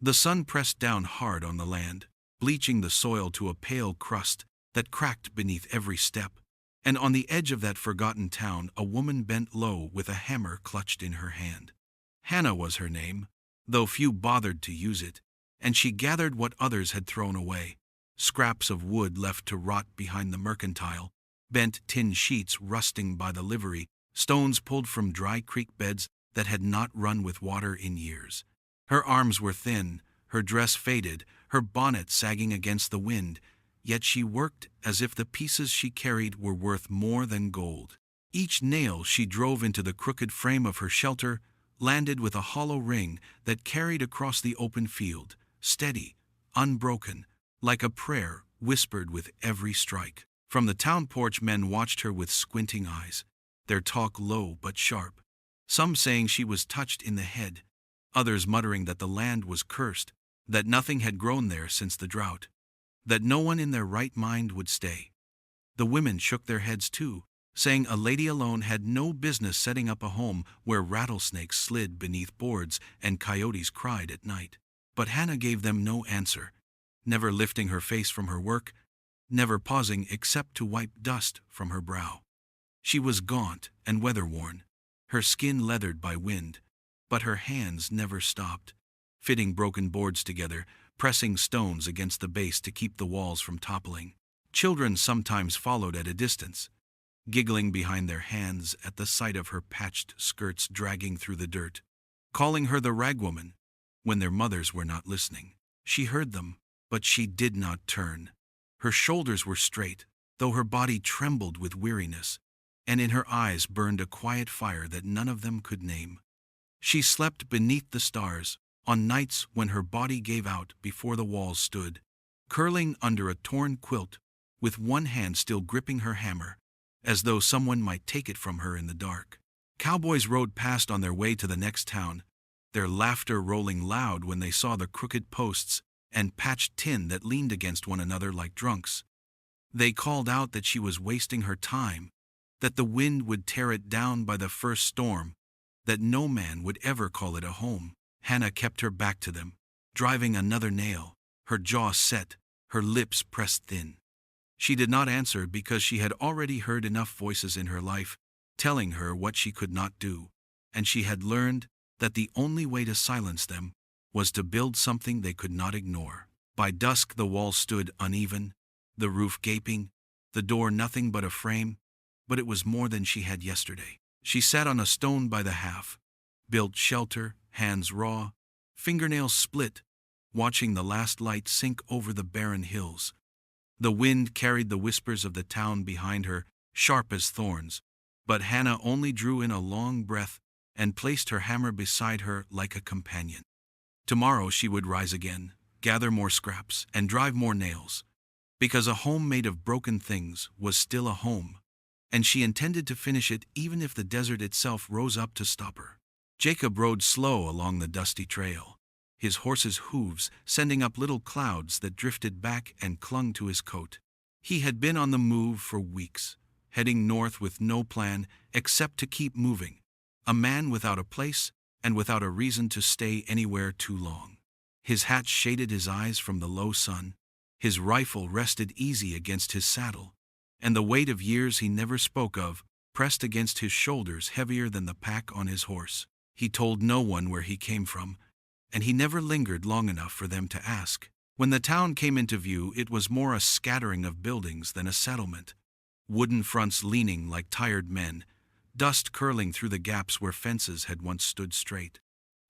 The sun pressed down hard on the land, bleaching the soil to a pale crust that cracked beneath every step. And on the edge of that forgotten town, a woman bent low with a hammer clutched in her hand. Hannah was her name, though few bothered to use it, and she gathered what others had thrown away: scraps of wood left to rot behind the mercantile, bent tin sheets rusting by the livery, stones pulled from dry creek beds that had not run with water in years. Her arms were thin, her dress faded, her bonnet sagging against the wind, yet she worked as if the pieces she carried were worth more than gold. Each nail she drove into the crooked frame of her shelter landed with a hollow ring that carried across the open field, steady, unbroken, like a prayer whispered with every strike. From the town porch, men watched her with squinting eyes, their talk low but sharp, some saying she was touched in the head, others muttering that the land was cursed, that nothing had grown there since the drought, that no one in their right mind would stay. The women shook their heads too, saying a lady alone had no business setting up a home where rattlesnakes slid beneath boards and coyotes cried at night. But Hannah gave them no answer, never lifting her face from her work, never pausing except to wipe dust from her brow. She was gaunt and weather-worn, her skin leathered by wind, but her hands never stopped, fitting broken boards together, pressing stones against the base to keep the walls from toppling. Children sometimes followed at a distance, giggling behind their hands at the sight of her patched skirts dragging through the dirt, calling her the ragwoman when their mothers were not listening. She heard them, but she did not turn. Her shoulders were straight, though her body trembled with weariness, and in her eyes burned a quiet fire that none of them could name. She slept beneath the stars, on nights when her body gave out before the walls stood, curling under a torn quilt, with one hand still gripping her hammer, as though someone might take it from her in the dark. Cowboys rode past on their way to the next town, their laughter rolling loud when they saw the crooked posts and patched tin that leaned against one another like drunks. They called out that she was wasting her time, that the wind would tear it down by the first storm, that no man would ever call it a home. Hannah kept her back to them, driving another nail, her jaw set, her lips pressed thin. She did not answer because she had already heard enough voices in her life telling her what she could not do, and she had learned that the only way to silence them was to build something they could not ignore. By dusk the wall stood uneven, the roof gaping, the door nothing but a frame, but it was more than she had yesterday. She sat on a stone by the half, built shelter, hands raw, fingernails split, watching the last light sink over the barren hills. The wind carried the whispers of the town behind her, sharp as thorns, but Hannah only drew in a long breath and placed her hammer beside her like a companion. Tomorrow she would rise again, gather more scraps, and drive more nails, because a home made of broken things was still a home, and she intended to finish it even if the desert itself rose up to stop her. Jacob rode slow along the dusty trail, his horse's hooves sending up little clouds that drifted back and clung to his coat. He had been on the move for weeks, heading north with no plan except to keep moving, a man without a place and without a reason to stay anywhere too long. His hat shaded his eyes from the low sun, his rifle rested easy against his saddle, and the weight of years he never spoke of pressed against his shoulders heavier than the pack on his horse. He told no one where he came from, and he never lingered long enough for them to ask. When the town came into view, it was more a scattering of buildings than a settlement, wooden fronts leaning like tired men, dust curling through the gaps where fences had once stood straight.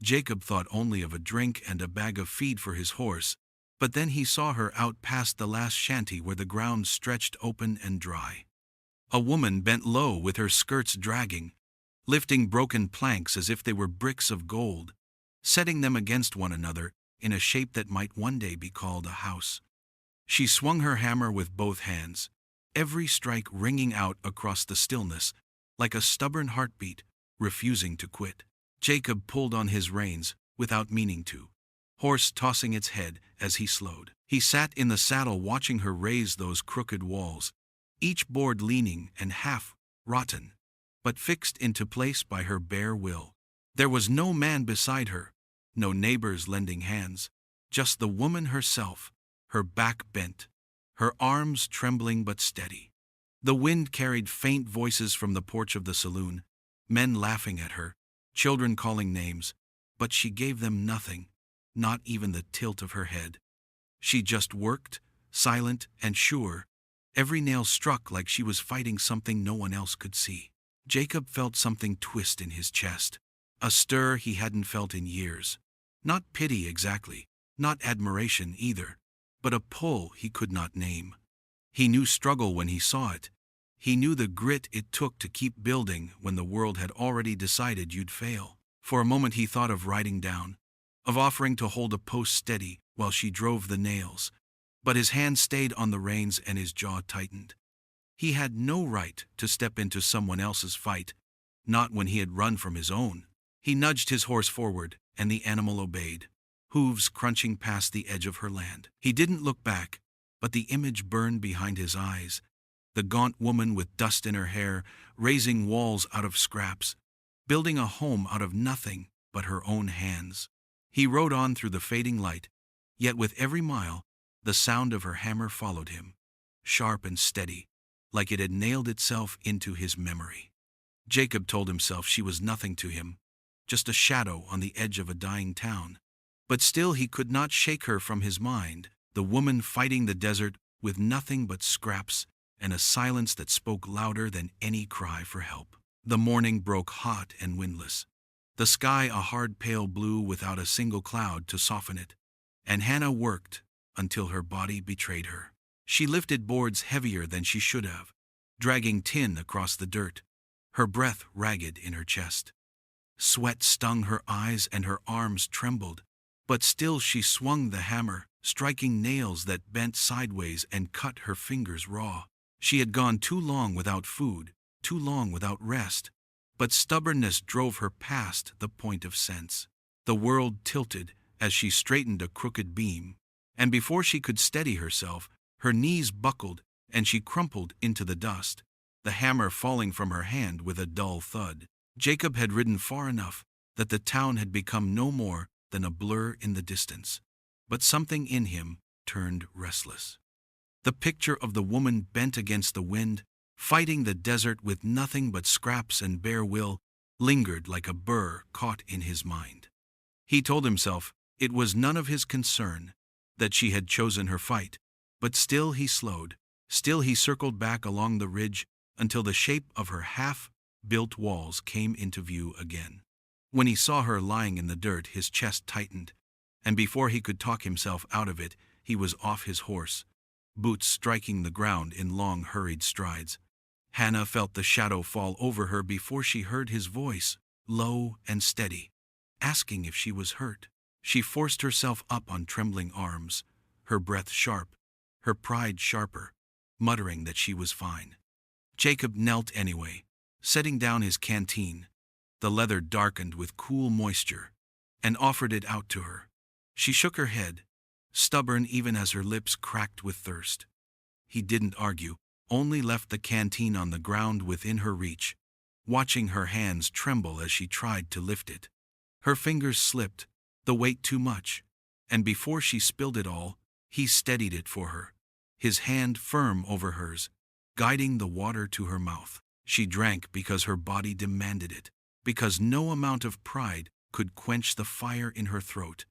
Jacob thought only of a drink and a bag of feed for his horse, but then he saw her out past the last shanty where the ground stretched open and dry. A woman bent low with her skirts dragging, lifting broken planks as if they were bricks of gold, setting them against one another in a shape that might one day be called a house. She swung her hammer with both hands, every strike ringing out across the stillness like a stubborn heartbeat refusing to quit. Jacob pulled on his reins without meaning to, horse tossing its head as he slowed. He sat in the saddle watching her raise those crooked walls, each board leaning and half rotten, but fixed into place by her bare will. There was no man beside her, no neighbors lending hands, Just the woman herself, her back bent, her arms trembling but steady. The wind carried faint voices from the porch of the saloon, men laughing at her, children calling names, but she gave them nothing, not even the tilt of her head. She just worked, silent and sure, every nail struck like she was fighting something no one else could see. Jacob felt something twist in his chest, a stir he hadn't felt in years. Not pity exactly, not admiration either, but a pull he could not name. He knew struggle when he saw it. He knew the grit it took to keep building when the world had already decided you'd fail. For a moment he thought of riding down, of offering to hold a post steady while she drove the nails, but his hand stayed on the reins and his jaw tightened. He had no right to step into someone else's fight, not when he had run from his own. He nudged his horse forward, and the animal obeyed, hooves crunching past the edge of her land. He didn't look back, but the image burned behind his eyes. The gaunt woman with dust in her hair, raising walls out of scraps, building a home out of nothing but her own hands. He rode on through the fading light, yet with every mile, the sound of her hammer followed him, sharp and steady, like it had nailed itself into his memory. Jacob told himself she was nothing to him, just a shadow on the edge of a dying town. But still he could not shake her from his mind, the woman fighting the desert with nothing but scraps and a silence that spoke louder than any cry for help. The morning broke hot and windless, the sky a hard pale blue without a single cloud to soften it, and Hannah worked until her body betrayed her. She lifted boards heavier than she should have, dragging tin across the dirt, her breath ragged in her chest. Sweat stung her eyes and her arms trembled, but still she swung the hammer, striking nails that bent sideways and cut her fingers raw. She had gone too long without food, too long without rest, but stubbornness drove her past the point of sense. The world tilted as she straightened a crooked beam, and before she could steady herself, her knees buckled and she crumpled into the dust, the hammer falling from her hand with a dull thud. Jacob had ridden far enough that the town had become no more than a blur in the distance, but something in him turned restless. The picture of the woman bent against the wind, fighting the desert with nothing but scraps and bare will, lingered like a burr caught in his mind. He told himself it was none of his concern that she had chosen her fight, but still he slowed, still he circled back along the ridge until the shape of her half-built walls came into view again. When he saw her lying in the dirt, his chest tightened, and before he could talk himself out of it, he was off his horse, boots striking the ground in long, hurried strides. Hannah felt the shadow fall over her before she heard his voice, low and steady, asking if she was hurt. She forced herself up on trembling arms, her breath sharp, her pride sharper, muttering that she was fine. Jacob knelt anyway, setting down his canteen, the leather darkened with cool moisture, and offered it out to her. She shook her head, stubborn even as her lips cracked with thirst. He didn't argue, only left the canteen on the ground within her reach, watching her hands tremble as she tried to lift it. Her fingers slipped, the weight too much, and before she spilled it all, he steadied it for her, his hand firm over hers, guiding the water to her mouth. She drank because her body demanded it, because no amount of pride could quench the fire in her throat,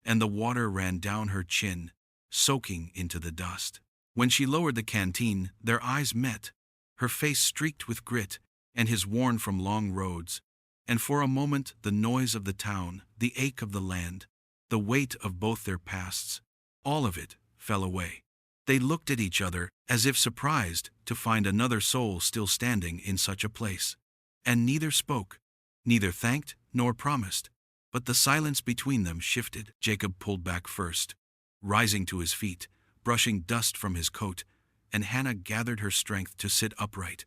and the water ran down her chin, soaking into the dust. When she lowered the canteen, their eyes met, her face streaked with grit, and his worn from long roads, and for a moment the noise of the town, the ache of the land, the weight of both their pasts, all of it fell away. They looked at each other as if surprised to find another soul still standing in such a place. And neither spoke, neither thanked nor promised, but the silence between them shifted. Jacob pulled back first, rising to his feet, brushing dust from his coat, and Hannah gathered her strength to sit upright,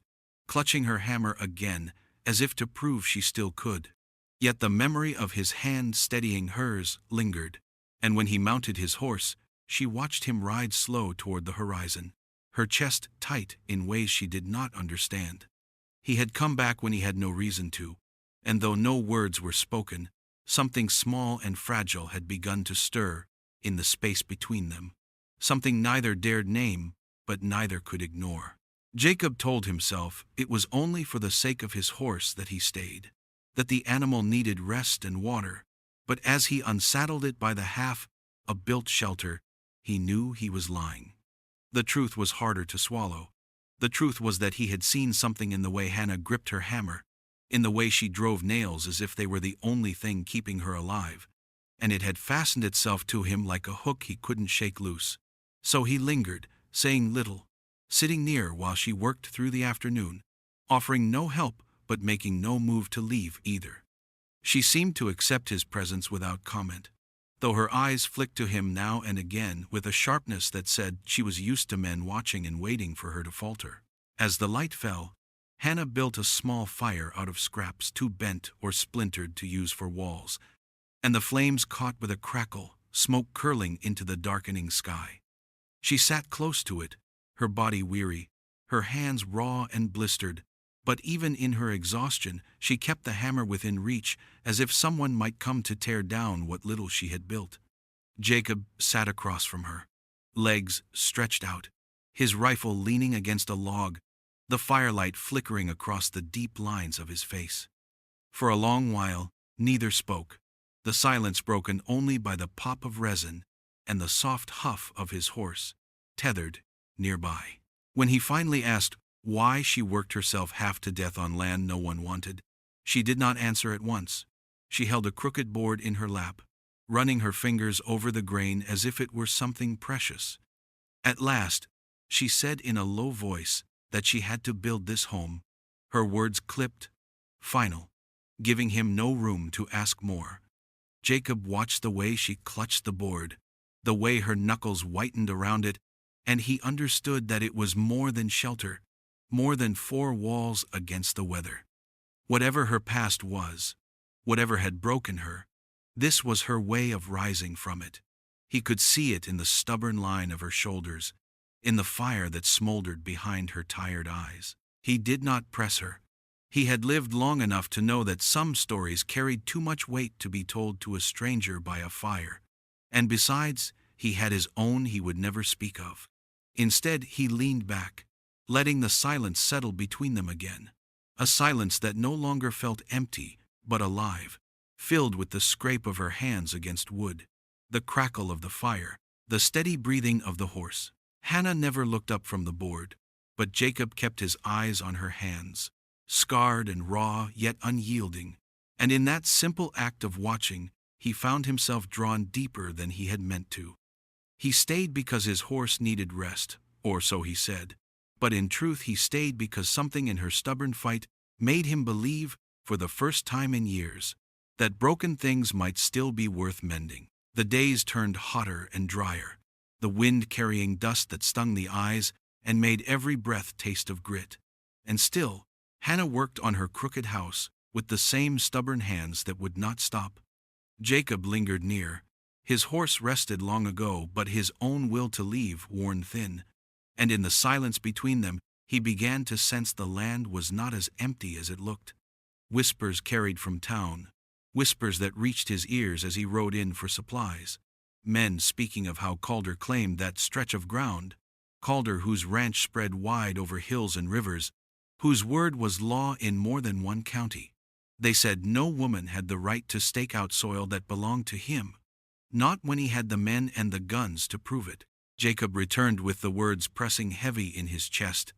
clutching her hammer again as if to prove she still could. Yet the memory of his hand steadying hers lingered, and when he mounted his horse, she watched him ride slow toward the horizon, her chest tight in ways she did not understand. He had come back when he had no reason to, and though no words were spoken, something small and fragile had begun to stir, in the space between them. Something neither dared name, but neither could ignore. Jacob told himself it was only for the sake of his horse that he stayed, that the animal needed rest and water, but as he unsaddled it by the half a built shelter, he knew he was lying. The truth was harder to swallow. The truth was that he had seen something in the way Hannah gripped her hammer, in the way she drove nails as if they were the only thing keeping her alive, and it had fastened itself to him like a hook he couldn't shake loose. So he lingered, saying little, sitting near while she worked through the afternoon, offering no help but making no move to leave either. She seemed to accept his presence without comment, though her eyes flicked to him now and again with a sharpness that said she was used to men watching and waiting for her to falter. As the light fell, Hannah built a small fire out of scraps too bent or splintered to use for walls, and the flames caught with a crackle, smoke curling into the darkening sky. She sat close to it, her body weary, her hands raw and blistered, but even in her exhaustion she kept the hammer within reach, as if someone might come to tear down what little she had built. Jacob sat across from her, legs stretched out, his rifle leaning against a log, the firelight flickering across the deep lines of his face. For a long while, neither spoke, the silence broken only by the pop of resin and the soft huff of his horse, tethered nearby. When he finally asked why she worked herself half to death on land no one wanted, she did not answer at once. She held a crooked board in her lap, running her fingers over the grain as if it were something precious. At last, she said in a low voice that she had to build this home, her words clipped, final, giving him no room to ask more. Jacob watched the way she clutched the board, the way her knuckles whitened around it, and he understood that it was more than shelter, more than four walls against the weather. Whatever her past was, whatever had broken her, this was her way of rising from it. He could see it in the stubborn line of her shoulders, in the fire that smoldered behind her tired eyes. He did not press her. He had lived long enough to know that some stories carried too much weight to be told to a stranger by a fire, and besides, he had his own he would never speak of. Instead, he leaned back, letting the silence settle between them again, a silence that no longer felt empty, but alive, filled with the scrape of her hands against wood, the crackle of the fire, the steady breathing of the horse. Hannah never looked up from the board, but Jacob kept his eyes on her hands, scarred and raw yet unyielding, and in that simple act of watching, he found himself drawn deeper than he had meant to. He stayed because his horse needed rest, or so he said, but in truth he stayed because something in her stubborn fight made him believe, for the first time in years, that broken things might still be worth mending. The days turned hotter and drier, the wind carrying dust that stung the eyes and made every breath taste of grit. And still, Hannah worked on her crooked house with the same stubborn hands that would not stop. Jacob lingered near. His horse rested long ago, but his own will to leave worn thin, and in the silence between them he began to sense the land was not as empty as it looked. Whispers carried from town, whispers that reached his ears as he rode in for supplies. Men speaking of how Calder claimed that stretch of ground, Calder whose ranch spread wide over hills and rivers, whose word was law in more than one county. They said no woman had the right to stake out soil that belonged to him, not when he had the men and the guns to prove it. Jacob returned with the words pressing heavy in his chest,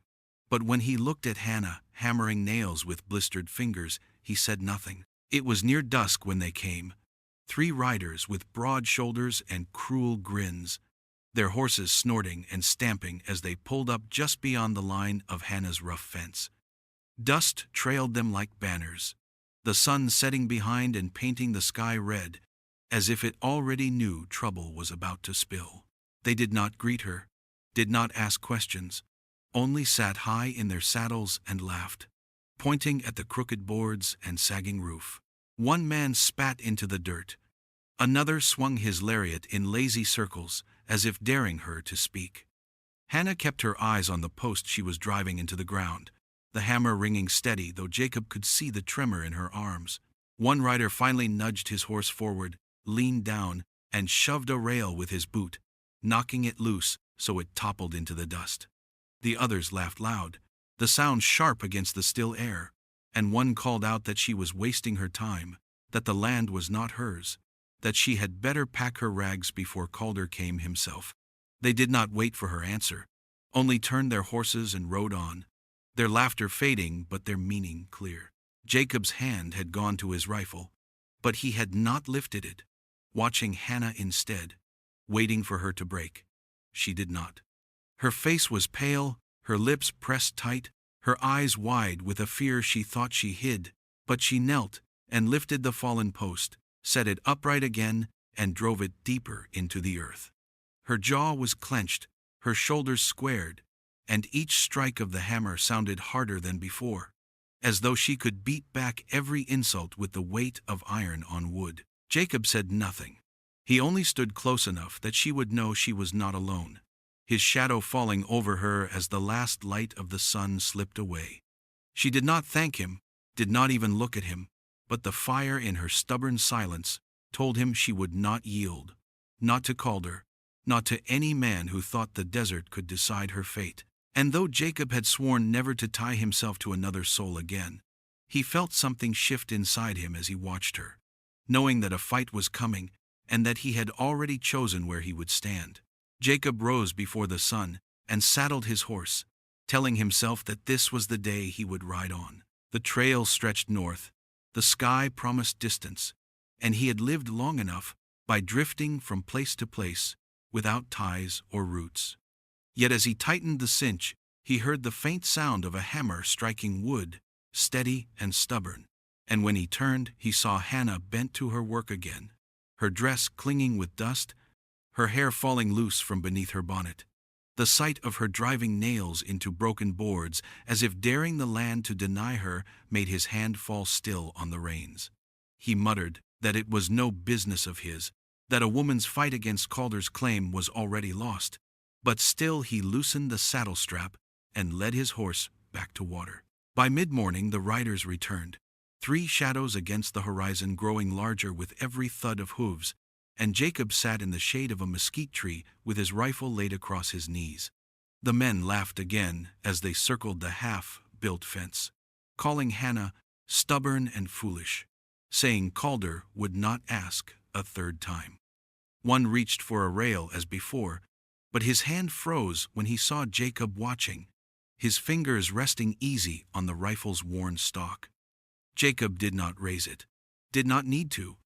but when he looked at Hannah, hammering nails with blistered fingers, he said nothing. It was near dusk when they came, 3 riders with broad shoulders and cruel grins, their horses snorting and stamping as they pulled up just beyond the line of Hannah's rough fence. Dust trailed them like banners, the sun setting behind and painting the sky red, as if it already knew trouble was about to spill. They did not greet her, did not ask questions, only sat high in their saddles and laughed, pointing at the crooked boards and sagging roof. One man spat into the dirt. Another swung his lariat in lazy circles, as if daring her to speak. Hannah kept her eyes on the post she was driving into the ground, the hammer ringing steady, though Jacob could see the tremor in her arms. One rider finally nudged his horse forward, leaned down, and shoved a rail with his boot, knocking it loose so it toppled into the dust. The others laughed loud, the sound sharp against the still air, and one called out that she was wasting her time, that the land was not hers, that she had better pack her rags before Calder came himself. They did not wait for her answer, only turned their horses and rode on, their laughter fading but their meaning clear. Jacob's hand had gone to his rifle, but he had not lifted it, watching Hannah instead, waiting for her to break. She did not. Her face was pale, her lips pressed tight, her eyes wide with a fear she thought she hid, but she knelt and lifted the fallen post, set it upright again, and drove it deeper into the earth. Her jaw was clenched, her shoulders squared, and each strike of the hammer sounded harder than before, as though she could beat back every insult with the weight of iron on wood. Jacob said nothing. He only stood close enough that she would know she was not alone, his shadow falling over her as the last light of the sun slipped away. She did not thank him, did not even look at him, but the fire in her stubborn silence told him she would not yield, not to Calder, not to any man who thought the desert could decide her fate. And though Jacob had sworn never to tie himself to another soul again, he felt something shift inside him as he watched her, knowing that a fight was coming and that he had already chosen where he would stand. Jacob rose before the sun and saddled his horse, telling himself that this was the day he would ride on. The trail stretched north, the sky promised distance, and he had lived long enough by drifting from place to place without ties or roots. Yet as he tightened the cinch, he heard the faint sound of a hammer striking wood, steady and stubborn. And when he turned, he saw Hannah bent to her work again, her dress clinging with dust, her hair falling loose from beneath her bonnet. The sight of her driving nails into broken boards, as if daring the land to deny her, made his hand fall still on the reins. He muttered that it was no business of his, that a woman's fight against Calder's claim was already lost. But still he loosened the saddle strap and led his horse back to water. By mid-morning the riders returned, 3 shadows against the horizon growing larger with every thud of hooves, and Jacob sat in the shade of a mesquite tree with his rifle laid across his knees. The men laughed again as they circled the half-built fence, calling Hannah stubborn and foolish, saying Calder would not ask a third time. One reached for a rail as before, but his hand froze when he saw Jacob watching, his fingers resting easy on the rifle's worn stock. Jacob did not raise it, did not need to,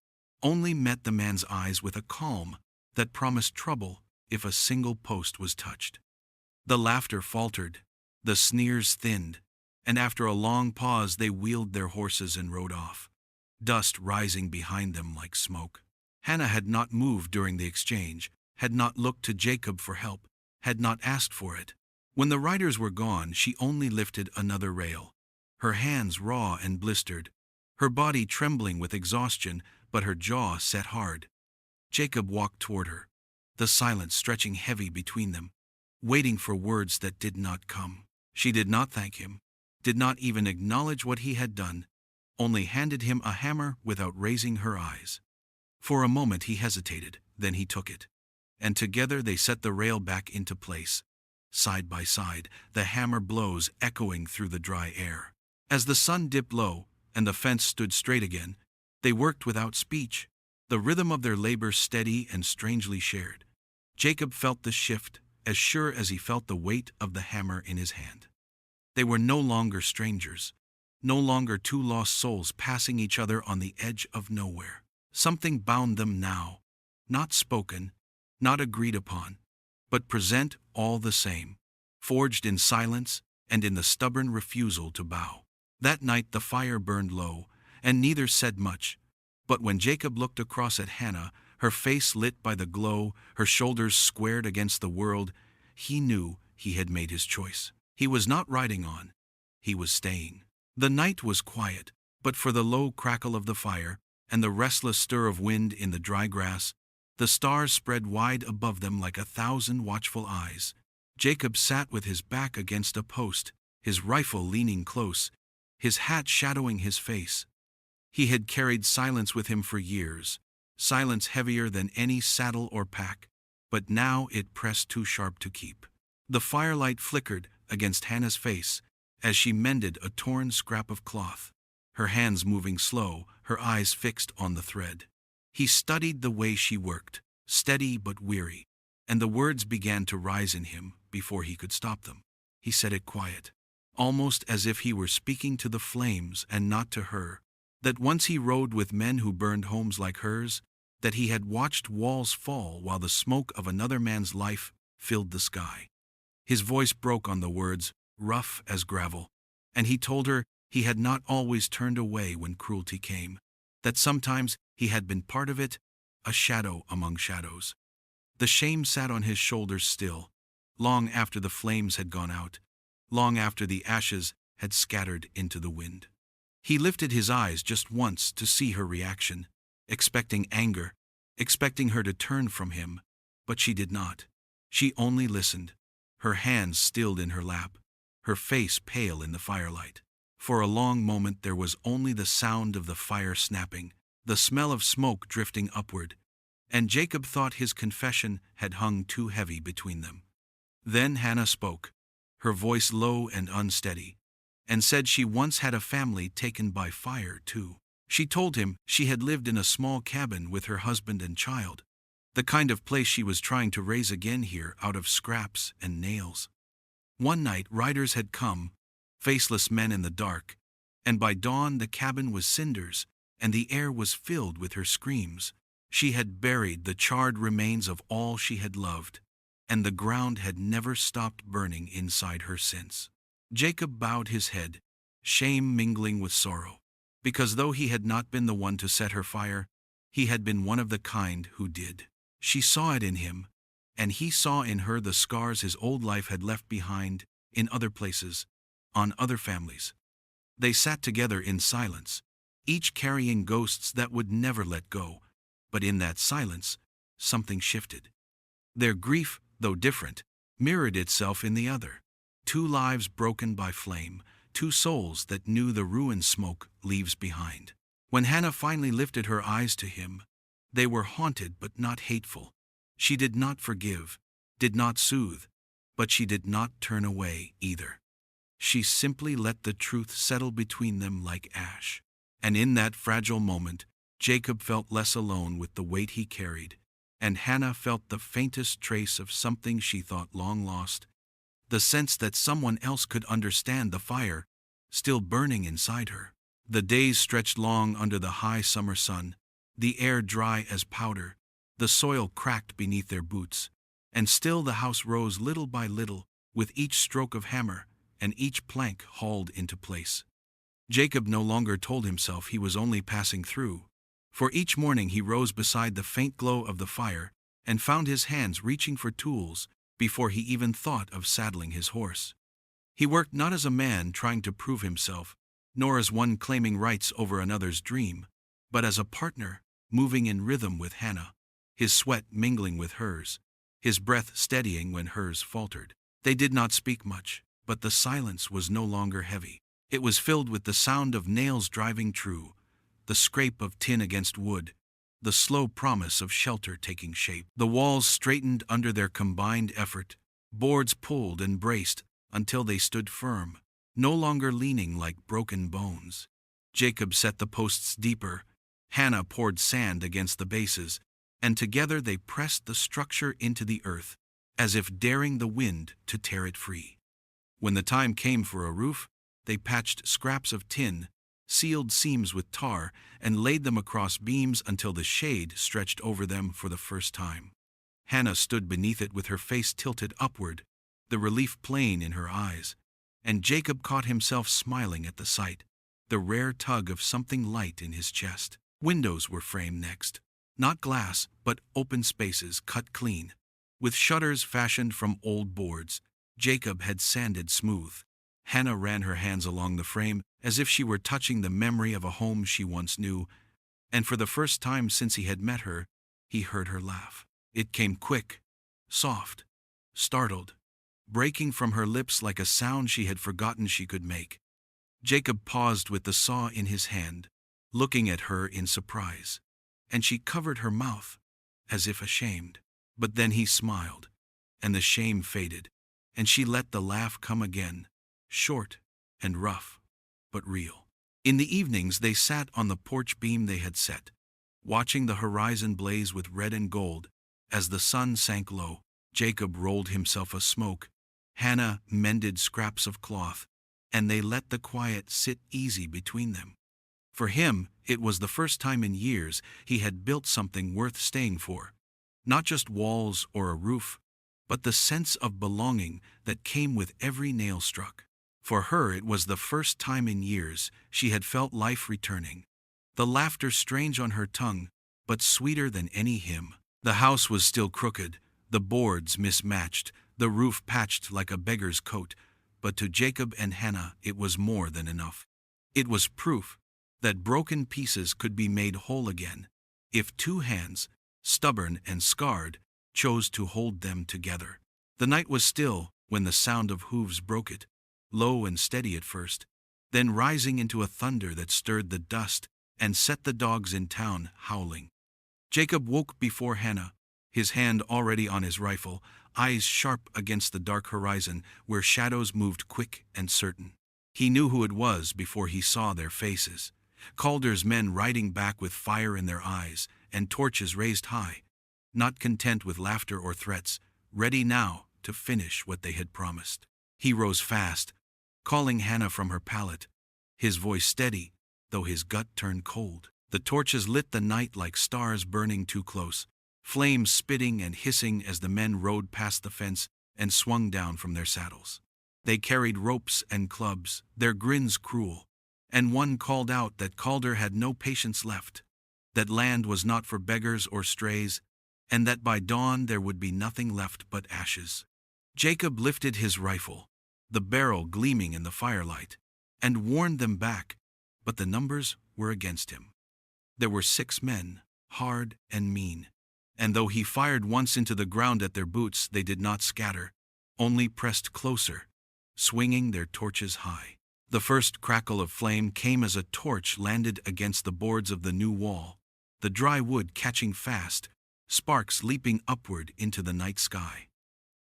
only met the man's eyes with a calm that promised trouble if a single post was touched. The laughter faltered, the sneers thinned, and after a long pause they wheeled their horses and rode off, dust rising behind them like smoke. Hannah had not moved during the exchange, had not looked to Jacob for help, had not asked for it. When the riders were gone, she only lifted another rail, her hands raw and blistered, her body trembling with exhaustion, but her jaw set hard. Jacob walked toward her, the silence stretching heavy between them, waiting for words that did not come. She did not thank him, did not even acknowledge what he had done, only handed him a hammer without raising her eyes. For a moment he hesitated, then he took it, and together they set the rail back into place, side by side, the hammer blows echoing through the dry air. As the sun dipped low and the fence stood straight again, they worked without speech, the rhythm of their labor steady and strangely shared. Jacob felt the shift as sure as he felt the weight of the hammer in his hand. They were no longer strangers, no longer 2 lost souls passing each other on the edge of nowhere. Something bound them now, not spoken, not agreed upon, but present all the same, forged in silence and in the stubborn refusal to bow. That night the fire burned low, and neither said much, but when Jacob looked across at Hannah, her face lit by the glow, her shoulders squared against the world, he knew he had made his choice. He was not riding on, he was staying. The night was quiet, but for the low crackle of the fire and the restless stir of wind in the dry grass, the stars spread wide above them like 1,000 watchful eyes. Jacob sat with his back against a post, his rifle leaning close, his hat shadowing his face. He had carried silence with him for years, silence heavier than any saddle or pack, but now it pressed too sharp to keep. The firelight flickered against Hannah's face as she mended a torn scrap of cloth, her hands moving slow, her eyes fixed on the thread. He studied the way she worked, steady but weary, and the words began to rise in him before he could stop them. He said it quiet, almost as if he were speaking to the flames and not to her, that once he rode with men who burned homes like hers, that he had watched walls fall while the smoke of another man's life filled the sky. His voice broke on the words, rough as gravel, and he told her he had not always turned away when cruelty came, that sometimes he had been part of it, a shadow among shadows. The shame sat on his shoulders still, long after the flames had gone out, long after the ashes had scattered into the wind. He lifted his eyes just once to see her reaction, expecting anger, expecting her to turn from him, but she did not. She only listened, her hands stilled in her lap, her face pale in the firelight. For a long moment there was only the sound of the fire snapping, the smell of smoke drifting upward, and Jacob thought his confession had hung too heavy between them. Then Hannah spoke, her voice low and unsteady, and said she once had a family taken by fire too. She told him she had lived in a small cabin with her husband and child, the kind of place she was trying to raise again here out of scraps and nails. One night riders had come, faceless men in the dark, and by dawn the cabin was cinders, and the air was filled with her screams. She had buried the charred remains of all she had loved, and the ground had never stopped burning inside her since. Jacob bowed his head, shame mingling with sorrow, because though he had not been the one to set her fire, he had been one of the kind who did. She saw it in him, and he saw in her the scars his old life had left behind, in other places, on other families. They sat together in silence, each carrying ghosts that would never let go, but in that silence, something shifted. Their grief, though different, mirrored itself in the other. Two lives broken by flame, two souls that knew the ruin smoke leaves behind. When Hannah finally lifted her eyes to him, they were haunted but not hateful. She did not forgive, did not soothe, but she did not turn away either. She simply let the truth settle between them like ash. And in that fragile moment, Jacob felt less alone with the weight he carried, and Hannah felt the faintest trace of something she thought long lost, the sense that someone else could understand the fire still burning inside her. The days stretched long under the high summer sun, the air dry as powder, the soil cracked beneath their boots, and still the house rose little by little with each stroke of hammer and each plank hauled into place. Jacob no longer told himself he was only passing through, for each morning he rose beside the faint glow of the fire and found his hands reaching for tools before he even thought of saddling his horse. He worked not as a man trying to prove himself, nor as one claiming rights over another's dream, but as a partner moving in rhythm with Hannah, his sweat mingling with hers, his breath steadying when hers faltered. They did not speak much, but the silence was no longer heavy. It was filled with the sound of nails driving true, the scrape of tin against wood, the slow promise of shelter taking shape. The walls straightened under their combined effort, boards pulled and braced until they stood firm, no longer leaning like broken bones. Jacob set the posts deeper, Hannah poured sand against the bases, and together they pressed the structure into the earth, as if daring the wind to tear it free. When the time came for a roof, they patched scraps of tin, sealed seams with tar, and laid them across beams until the shade stretched over them for the first time. Hannah stood beneath it with her face tilted upward, the relief plain in her eyes, and Jacob caught himself smiling at the sight, the rare tug of something light in his chest. Windows were framed next, not glass, but open spaces cut clean, with shutters fashioned from old boards Jacob had sanded smooth. Hannah ran her hands along the frame as if she were touching the memory of a home she once knew, and for the first time since he had met her, he heard her laugh. It came quick, soft, startled, breaking from her lips like a sound she had forgotten she could make. Jacob paused with the saw in his hand, looking at her in surprise. and she covered her mouth, as if ashamed. But then he smiled, and the shame faded, and she let the laugh come again, short and rough, but real. In the evenings they sat on the porch beam they had set, watching the horizon blaze with red and gold. As the sun sank low, Jacob rolled himself a smoke, Hannah mended scraps of cloth, and they let the quiet sit easy between them. For him, it was the first time in years he had built something worth staying for. Not just walls or a roof, but the sense of belonging that came with every nail struck. For her it was the first time in years she had felt life returning. The laughter strange on her tongue, but sweeter than any hymn. The house was still crooked, the boards mismatched, the roof patched like a beggar's coat, but to Jacob and Hannah it was more than enough. It was proof that broken pieces could be made whole again, if two hands, stubborn and scarred, chose to hold them together. The night was still when the sound of hooves broke it, low and steady at first, then rising into a thunder that stirred the dust and set the dogs in town howling. Jacob woke before Hannah, his hand already on his rifle, eyes sharp against the dark horizon where shadows moved quick and certain. He knew who it was before he saw their faces. Calder's men riding back with fire in their eyes and torches raised high, not content with laughter or threats, ready now to finish what they had promised. He rose fast, calling Hannah from her pallet, his voice steady, though his gut turned cold. The torches lit the night like stars burning too close, flames spitting and hissing as the men rode past the fence and swung down from their saddles. They carried ropes and clubs, their grins cruel, and one called out that Calder had no patience left, that land was not for beggars or strays, and that by dawn there would be nothing left but ashes. Jacob lifted his rifle, the barrel gleaming in the firelight, and warned them back, but the numbers were against him. There were 6 men, hard and mean, and though he fired once into the ground at their boots, they did not scatter, only pressed closer, swinging their torches high. The first crackle of flame came as a torch landed against the boards of the new wall, the dry wood catching fast, sparks leaping upward into the night sky.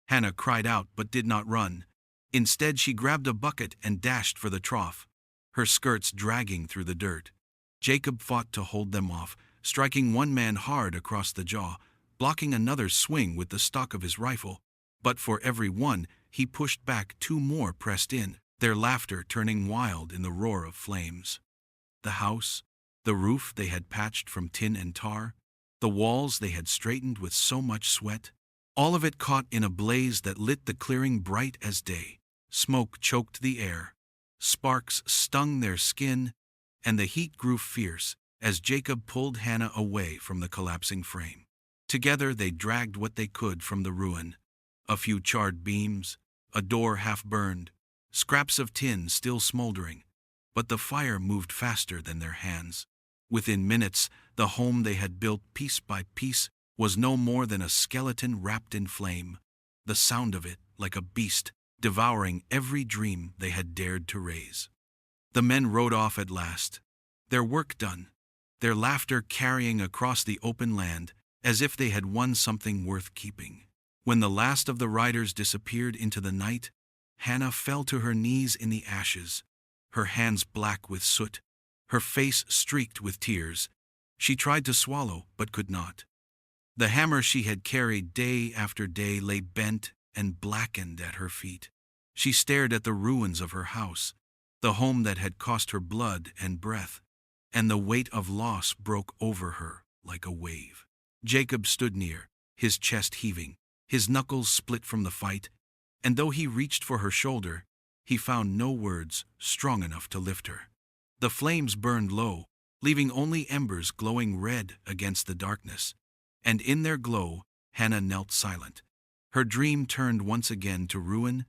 Hannah cried out but did not run. Instead she grabbed a bucket and dashed for the trough, her skirts dragging through the dirt. Jacob fought to hold them off, striking one man hard across the jaw, blocking another's swing with the stock of his rifle, but for every one he pushed back 2 more pressed in, their laughter turning wild in the roar of flames. The house, the roof they had patched from tin and tar, the walls they had straightened with so much sweat, all of it caught in a blaze that lit the clearing bright as day. Smoke choked the air, sparks stung their skin, and the heat grew fierce as Jacob pulled Hannah away from the collapsing frame. Together they dragged what they could from the ruin, a few charred beams, a door half burned, scraps of tin still smoldering, but the fire moved faster than their hands. Within minutes, the home they had built piece by piece was no more than a skeleton wrapped in flame, the sound of it like a beast devouring every dream they had dared to raise. The men rode off at last, their work done, their laughter carrying across the open land as if they had won something worth keeping. When the last of the riders disappeared into the night, Hannah fell to her knees in the ashes, her hands black with soot, her face streaked with tears. She tried to swallow, but could not. The hammer she had carried day after day lay bent and blackened at her feet. She stared at the ruins of her house, the home that had cost her blood and breath, and the weight of loss broke over her like a wave. Jacob stood near, his chest heaving, his knuckles split from the fight, and though he reached for her shoulder, he found no words strong enough to lift her. The flames burned low, leaving only embers glowing red against the darkness, and in their glow Hannah knelt silent, her dream turned once again to ruin,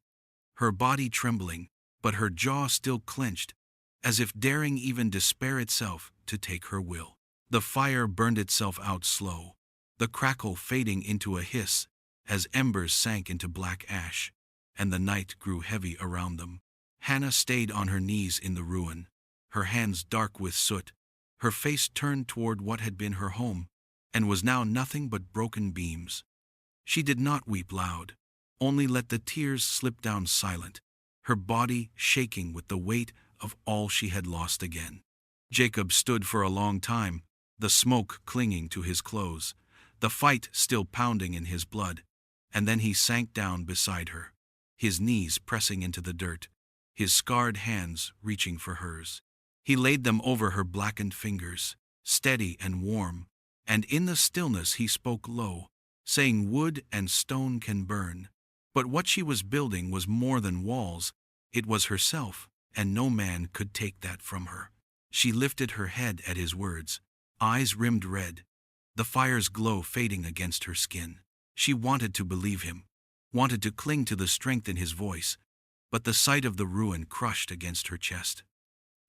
her body trembling, but her jaw still clenched, as if daring even despair itself to take her will. The fire burned itself out slow, the crackle fading into a hiss as embers sank into black ash, and the night grew heavy around them. Hannah stayed on her knees in the ruin, her hands dark with soot, her face turned toward what had been her home, and was now nothing but broken beams. She did not weep loud, only let the tears slip down silent, her body shaking with the weight of all she had lost again. Jacob stood for a long time, the smoke clinging to his clothes, the fight still pounding in his blood, and then he sank down beside her, his knees pressing into the dirt, his scarred hands reaching for hers. He laid them over her blackened fingers, steady and warm, and in the stillness he spoke low, saying wood and stone can burn, but what she was building was more than walls, it was herself, and no man could take that from her. She lifted her head at his words, eyes rimmed red, the fire's glow fading against her skin. She wanted to believe him, wanted to cling to the strength in his voice, but the sight of the ruin crushed against her chest.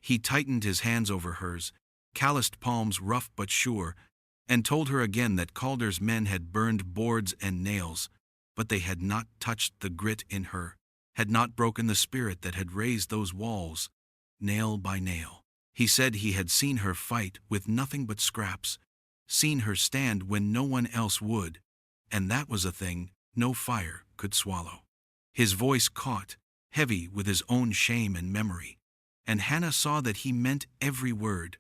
He tightened his hands over hers, calloused palms rough but sure, and told her again that Calder's men had burned boards and nails, but they had not touched the grit in her, had not broken the spirit that had raised those walls, nail by nail. He said he had seen her fight with nothing but scraps, seen her stand when no one else would, and that was a thing no fire could swallow. His voice caught, heavy with his own shame and memory, and Hannah saw that he meant every word,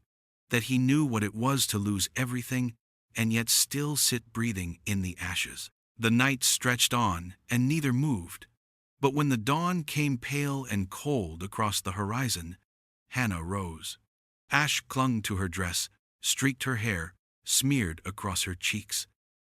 that he knew what it was to lose everything and yet still sit breathing in the ashes. The night stretched on, and neither moved. But when the dawn came pale and cold across the horizon, Hannah rose. Ash clung to her dress, streaked her hair, smeared across her cheeks.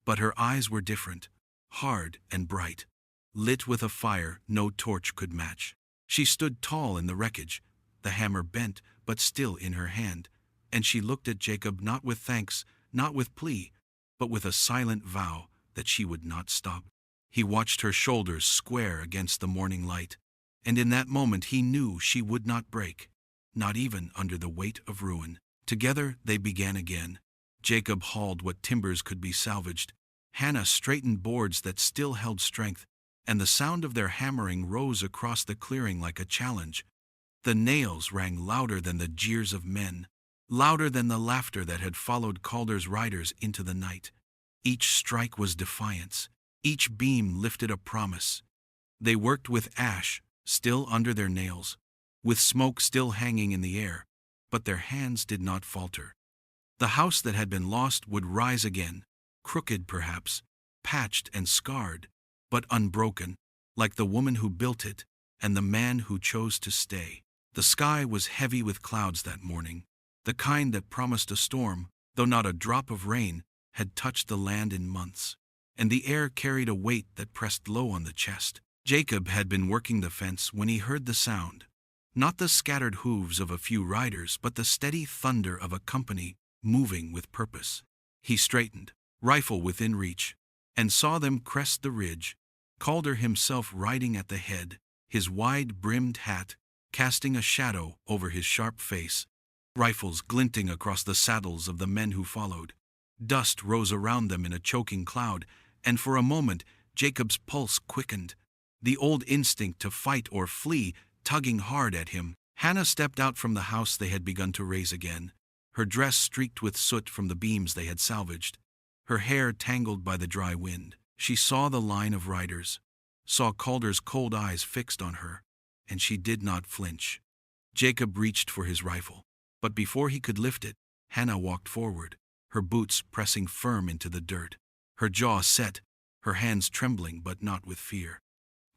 But her eyes were different, hard and bright, lit with a fire no torch could match. She stood tall in the wreckage, the hammer bent but still in her hand, and she looked at Jacob not with thanks, not with plea, but with a silent vow that she would not stop. He watched her shoulders square against the morning light, and in that moment he knew she would not break, not even under the weight of ruin. Together they began again. Jacob hauled what timbers could be salvaged. Hannah straightened boards that still held strength, and the sound of their hammering rose across the clearing like a challenge. The nails rang louder than the jeers of men, louder than the laughter that had followed Calder's riders into the night. Each strike was defiance, each beam lifted a promise. They worked with ash still under their nails, with smoke still hanging in the air, but their hands did not falter. The house that had been lost would rise again, crooked perhaps, patched and scarred, but unbroken, like the woman who built it and the man who chose to stay. The sky was heavy with clouds that morning, the kind that promised a storm, though not a drop of rain had touched the land in months, and the air carried a weight that pressed low on the chest. Jacob had been working the fence when he heard the sound, not the scattered hooves of a few riders, but the steady thunder of a company moving with purpose. He straightened, rifle within reach, and saw them crest the ridge, Calder himself riding at the head, his wide-brimmed hat casting a shadow over his sharp face, rifles glinting across the saddles of the men who followed. Dust rose around them in a choking cloud, and for a moment Jacob's pulse quickened, the old instinct to fight or flee tugging hard at him. Hannah stepped out from the house they had begun to raise again, her dress streaked with soot from the beams they had salvaged, her hair tangled by the dry wind. She saw the line of riders, saw Calder's cold eyes fixed on her, and she did not flinch. Jacob reached for his rifle, but before he could lift it, Hannah walked forward, her boots pressing firm into the dirt, her jaw set, her hands trembling but not with fear.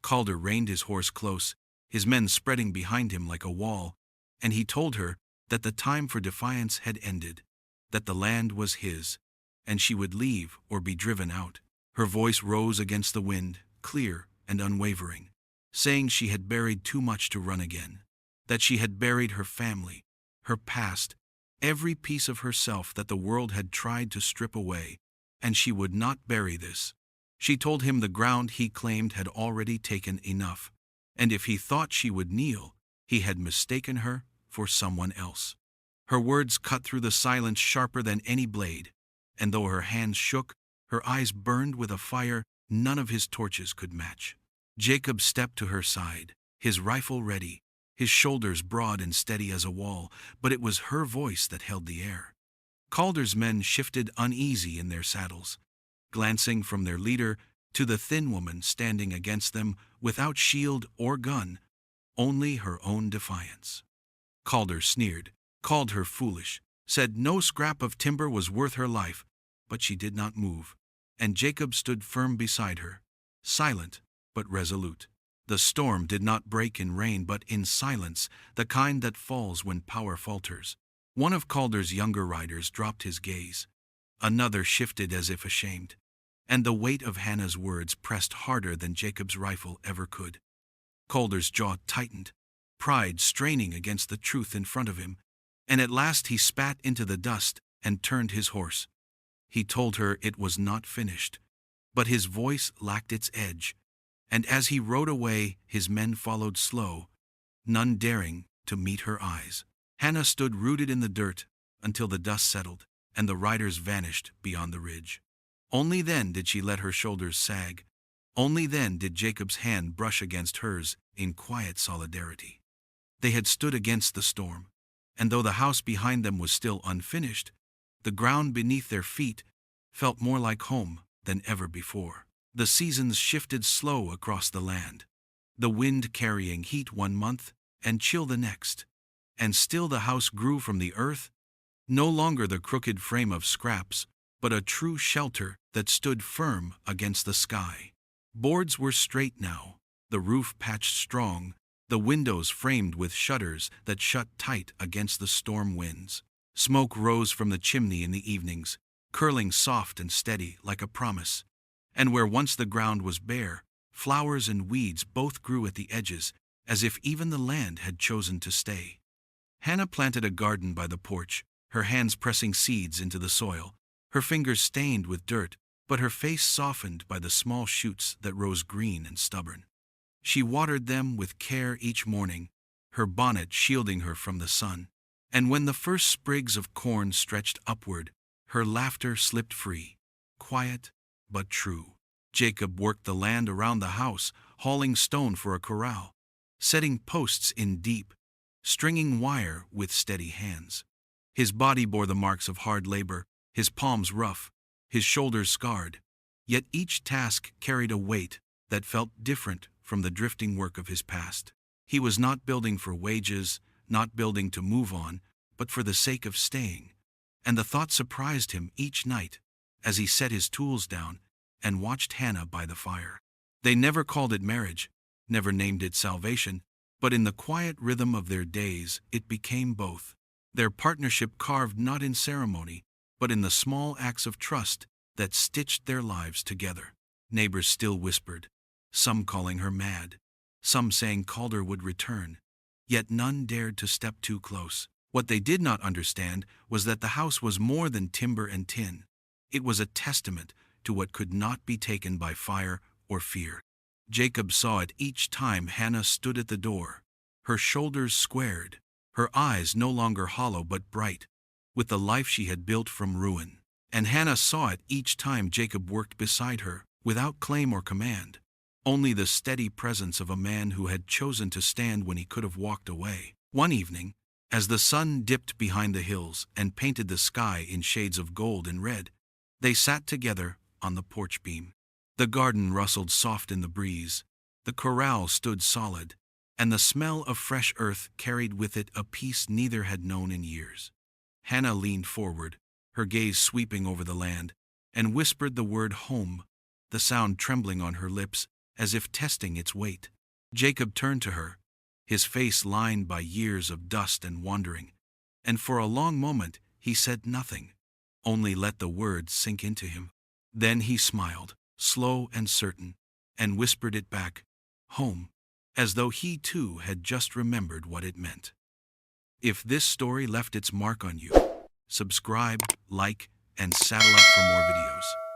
Calder reined his horse close, his men spreading behind him like a wall, and he told her that the time for defiance had ended, that the land was his, and she would leave or be driven out. Her voice rose against the wind, clear and unwavering, saying she had buried too much to run again, that she had buried her family, her past, every piece of herself that the world had tried to strip away, and she would not bury this. She told him the ground he claimed had already taken enough, and if he thought she would kneel, he had mistaken her for someone else. Her words cut through the silence sharper than any blade, and though her hands shook, her eyes burned with a fire none of his torches could match. Jacob stepped to her side, his rifle ready, his shoulders broad and steady as a wall, but it was her voice that held the air. Calder's men shifted uneasy in their saddles, glancing from their leader to the thin woman standing against them without shield or gun, only her own defiance. Calder sneered, called her foolish, said no scrap of timber was worth her life, but she did not move, and Jacob stood firm beside her, silent but resolute. The storm did not break in rain but in silence, the kind that falls when power falters. One of Calder's younger riders dropped his gaze. Another shifted as if ashamed, and the weight of Hannah's words pressed harder than Jacob's rifle ever could. Calder's jaw tightened, pride straining against the truth in front of him, and at last he spat into the dust and turned his horse. He told her it was not finished, but his voice lacked its edge, and as he rode away his men followed slow, none daring to meet her eyes. Hannah stood rooted in the dirt until the dust settled and the riders vanished beyond the ridge. Only then did she let her shoulders sag. Only then did Jacob's hand brush against hers in quiet solidarity. They had stood against the storm, and though the house behind them was still unfinished, the ground beneath their feet felt more like home than ever before. The seasons shifted slow across the land, the wind carrying heat one month and chill the next, and still the house grew from the earth, no longer the crooked frame of scraps, but a true shelter that stood firm against the sky. Boards were straight now, the roof patched strong, the windows framed with shutters that shut tight against the storm winds. Smoke rose from the chimney in the evenings, curling soft and steady like a promise, and where once the ground was bare, flowers and weeds both grew at the edges, as if even the land had chosen to stay. Hannah planted a garden by the porch, her hands pressing seeds into the soil, her fingers stained with dirt, but her face softened by the small shoots that rose green and stubborn. She watered them with care each morning, her bonnet shielding her from the sun, and when the first sprigs of corn stretched upward, her laughter slipped free, quiet but true. Jacob worked the land around the house, hauling stone for a corral, setting posts in deep, stringing wire with steady hands. His body bore the marks of hard labor, his palms rough, his shoulders scarred, yet each task carried a weight that felt different from the drifting work of his past. He was not building for wages, not building to move on, but for the sake of staying, and the thought surprised him each night as he set his tools down and watched Hannah by the fire. They never called it marriage, never named it salvation, but in the quiet rhythm of their days it became both. Their partnership carved not in ceremony, but in the small acts of trust that stitched their lives together. Neighbors still whispered, some calling her mad, some saying Calder would return, yet none dared to step too close. What they did not understand was that the house was more than timber and tin. It was a testament to what could not be taken by fire or fear. Jacob saw it each time Hannah stood at the door, her shoulders squared, her eyes no longer hollow but bright, with the life she had built from ruin. And Hannah saw it each time Jacob worked beside her, without claim or command, only the steady presence of a man who had chosen to stand when he could have walked away. One evening, as the sun dipped behind the hills and painted the sky in shades of gold and red, they sat together on the porch beam. The garden rustled soft in the breeze, the corral stood solid, and the smell of fresh earth carried with it a peace neither had known in years. Hannah leaned forward, her gaze sweeping over the land, and whispered the word home, the sound trembling on her lips as if testing its weight. Jacob turned to her, his face lined by years of dust and wandering, and for a long moment he said nothing, only let the words sink into him. Then he smiled, slow and certain, and whispered it back, home, as though he too had just remembered what it meant. If this story left its mark on you, subscribe, like, and saddle up for more videos.